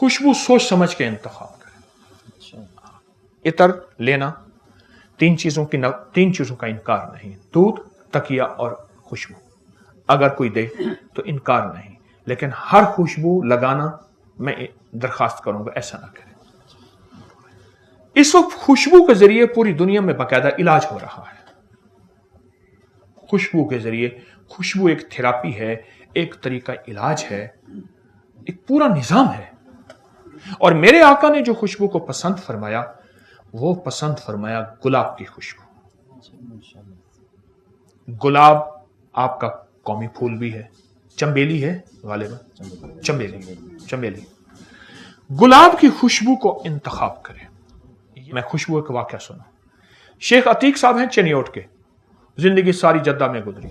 खुशबू सोच समझ के इंतखाब करें। इतर लेना, तीन चीजों का इनकार नहीं, दूध, तकिया और खुशबू। अगर कोई दे तो इनकार नहीं, लेकिन हर खुशबू लगाना मैं दरखास्त करूंगा ऐसा ना करें। इस वक्त खुशबू के जरिए पूरी दुनिया में बाकायदा इलाज हो रहा है। खुशबू के जरिए, खुशबू एक थेरापी है, एक तरीका इलाज है, एक पूरा निजाम है। और मेरे आका ने जो खुशबू को पसंद फरमाया, वो पसंद फरमाया गुलाब की खुशबू। गुलाब आपका कौमी फूल भी है, चंबेली है गालिबा, चंबेली। गुलाब की खुशबू को इंतखाब करें। मैं खुशबू का वाकया सुना। शेख अतीक साहब हैं चनियोट के, जिंदगी सारी जद्दा में गुजरी।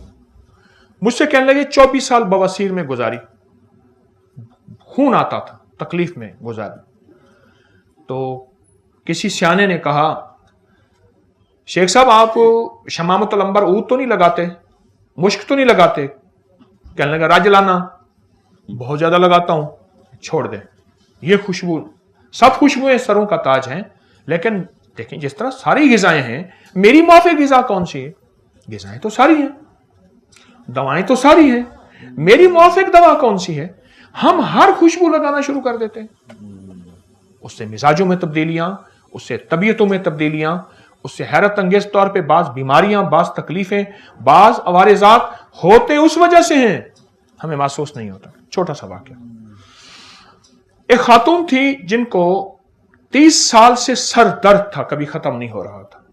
मुझसे कहने लगे 24 साल बवासीर में गुजारी, खून आता था, तकलीफ में गुजारी। तो किसी सियाने ने कहा, शेख साहब आप शमामतुल अंबर ऊद तो नहीं लगाते, मुश्क तो नहीं लगाते? कहने लगा राजलाना बहुत ज्यादा लगाता हूं, छोड़ दे। ये खुशबू, सब खुशबुएं सरों का ताज हैं, लेकिन देखें जिस तरह सारी गिजाएं हैं, मेरी माफिक गिजा कौन सी है? गिजाएं तो सारी हैं, दवाएं तो सारी हैं, मेरी माफिक दवा कौन सी है? हम हर खुशबू लगाना शुरू कर देते हैं। उससे मिजाजों में तब्दीलियां, उससे तबीयतों में तब्दीलियां, उससे हैरत अंगेज तौर पे बाज बीमारियां, बाज तकलीफें, बाज अवारिजात होते उस वजह से हैं, हमें महसूस नहीं होता। छोटा सा वाकया, एक खातून थी जिनको 30 साल से सर दर्द था, कभी खत्म नहीं हो रहा था।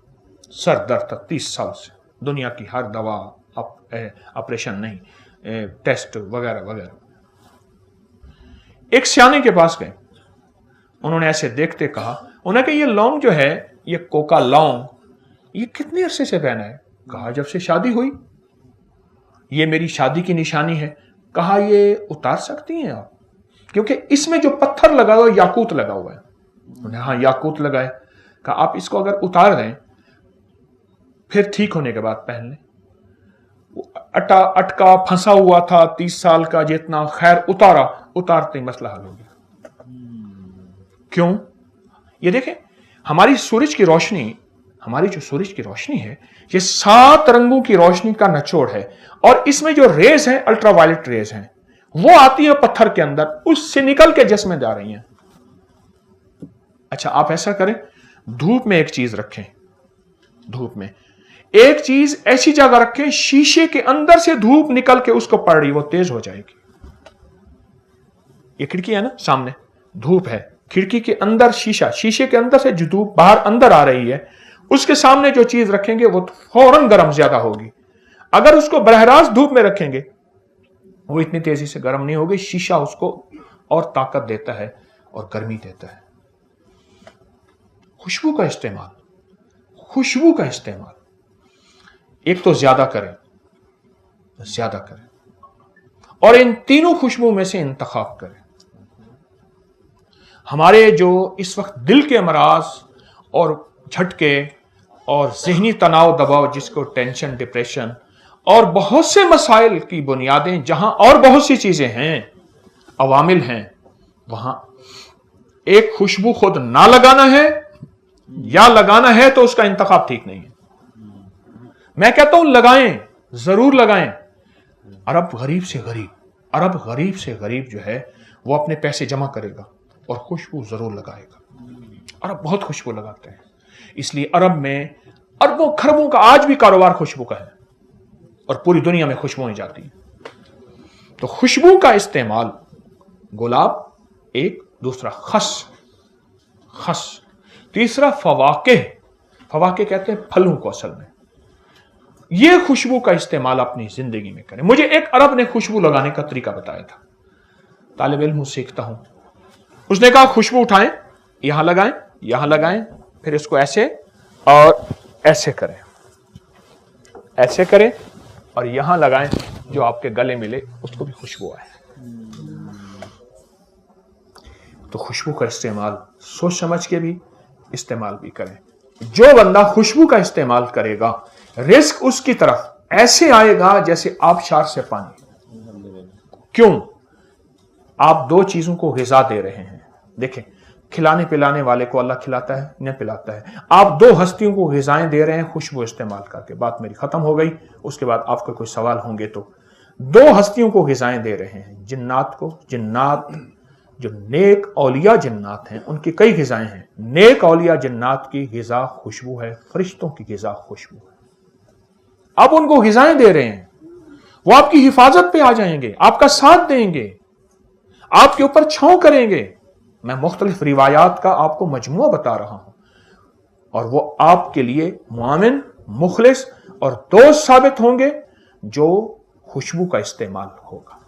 सर दर्द था 30 साल से, दुनिया की हर दवा, ऑपरेशन नहीं, टेस्ट वगैरह वगैरह। एक सियाने के पास गए, उन्होंने ऐसे देखते कहा, उन्हें कि ये लौंग जो है, ये कोका लौंग, ये कितने अरसे से पहना है? कहा जब से शादी हुई। ये मेरी शादी की निशानी है। कहा ये उतार सकती हैं आप? क्योंकि इसमें जो पत्थर लगा हुआ है, याकूत लगा हुआ है। उन्हें हाँ याकूत लगाए। कहा आप इसको अगर उतार दें, फिर ठीक होने के बाद पहन लें। अटका फंसा हुआ था 30 साल का, जितना खैर उतारा, उतारते ही मसला हल हो गया। क्यों? ये देखें, हमारी सूरज की रोशनी, हमारी जो सूरज की रोशनी है, ये 7 रंगों की रोशनी का निचोड़ है, और इसमें जो रेज हैं, अल्ट्रावायलेट रेज हैं, वो आती हैं पत्थर के अंदर, उससे निकल के जिस्म जा रही हैं। अच्छा आप ऐसा करें, धूप में एक चीज रखें, धूप में एक चीज ऐसी जगह रखें, शीशे के अंदर से धूप निकल के उसको पड़ रही, वो तेज हो जाएगी। ये खिड़की है ना सामने, धूप है, खिड़की के अंदर शीशा, शीशे के अंदर से जो धूप बाहर अंदर आ रही है, उसके सामने जो चीज रखेंगे वो फौरन गर्म ज्यादा होगी। अगर उसको बरहरास धूप में रखेंगे, वो इतनी तेजी से गर्म नहीं होगी, शीशा उसको और ताकत देता है और गर्मी देता है। खुशबू का इस्तेमाल, खुशबू का इस्तेमाल एक तो ज्यादा करें, ज्यादा करें, और इन तीनों खुशबू में से इंतखाब करें। हमारे जो इस वक्त दिल के अमराज और झटके और जहनी तनाव दबाव, जिसको टेंशन, डिप्रेशन और बहुत से मसाइल की बुनियादें, जहां और बहुत सी चीजें हैं, अवामिल हैं, वहां एक खुशबू खुद ना लगाना है या लगाना है तो उसका इंतखाब ठीक नहीं है। मैं कहता हूं लगाएं, जरूर लगाएं। अरब गरीब से गरीब जो है, वो अपने पैसे जमा करेगा और खुशबू जरूर लगाएगा। अरब बहुत खुशबू लगाते हैं, इसलिए अरब में अरबों खरबों का आज भी कारोबार खुशबू का है, और पूरी दुनिया में खुशबुएं जाती हैं। तो खुशबू का इस्तेमाल, गुलाब एक, दूसरा खस, तीसरा फवाके कहते हैं फलों को असल में। यह खुशबू का इस्तेमाल अपनी जिंदगी में करें। मुझे एक अरब ने खुशबू लगाने का तरीका बताया था, तालिब इल्म सीखता हूं। उसने कहा खुशबू उठाएं, यहां लगाएं, फिर इसको ऐसे और ऐसे करें और यहां लगाएं, जो आपके गले मिले उसको भी खुशबू आए। तो खुशबू का इस्तेमाल सोच समझ के भी इस्तेमाल भी करें। जो बंदा खुशबू का इस्तेमाल करेगा, रिस्क उसकी तरफ ऐसे आएगा जैसे आबशार से पानी। क्यों? आप 2 चीजों को ग़िज़ा दे रहे हैं, دیکھیں کھلانے پلانے والے کو اللہ کھلاتا ہے نہ پلاتا ہے. آپ دو ہستیوں کو غذائیں دے رہے ہیں خوشبو استعمال کر کے. بات میری ختم ہو گئی. اس کے بعد آپ کو کوئی سوال ہوں گے تو. دو ہستیوں کو غذائیں دے رہے ہیں, جنات کو. جنات جو نیک اولیاء جنات ہیں ان کی کئی غذائیں ہیں. نیک اولیاء جنات کی غذا خوشبو ہے, فرشتوں کی غذا خوشبو ہے. آپ ان کو غذائیں دے رہے ہیں, وہ آپ کی حفاظت پہ آ جائیں گے, آپ کا ساتھ دیں گے, آپ کے اوپر چھاؤں کریں گے. میں مختلف روایات کا آپ کو مجموعہ بتا رہا ہوں, اور وہ آپ کے لیے معاون, مخلص اور دوست ثابت ہوں گے جو خوشبو کا استعمال ہوگا.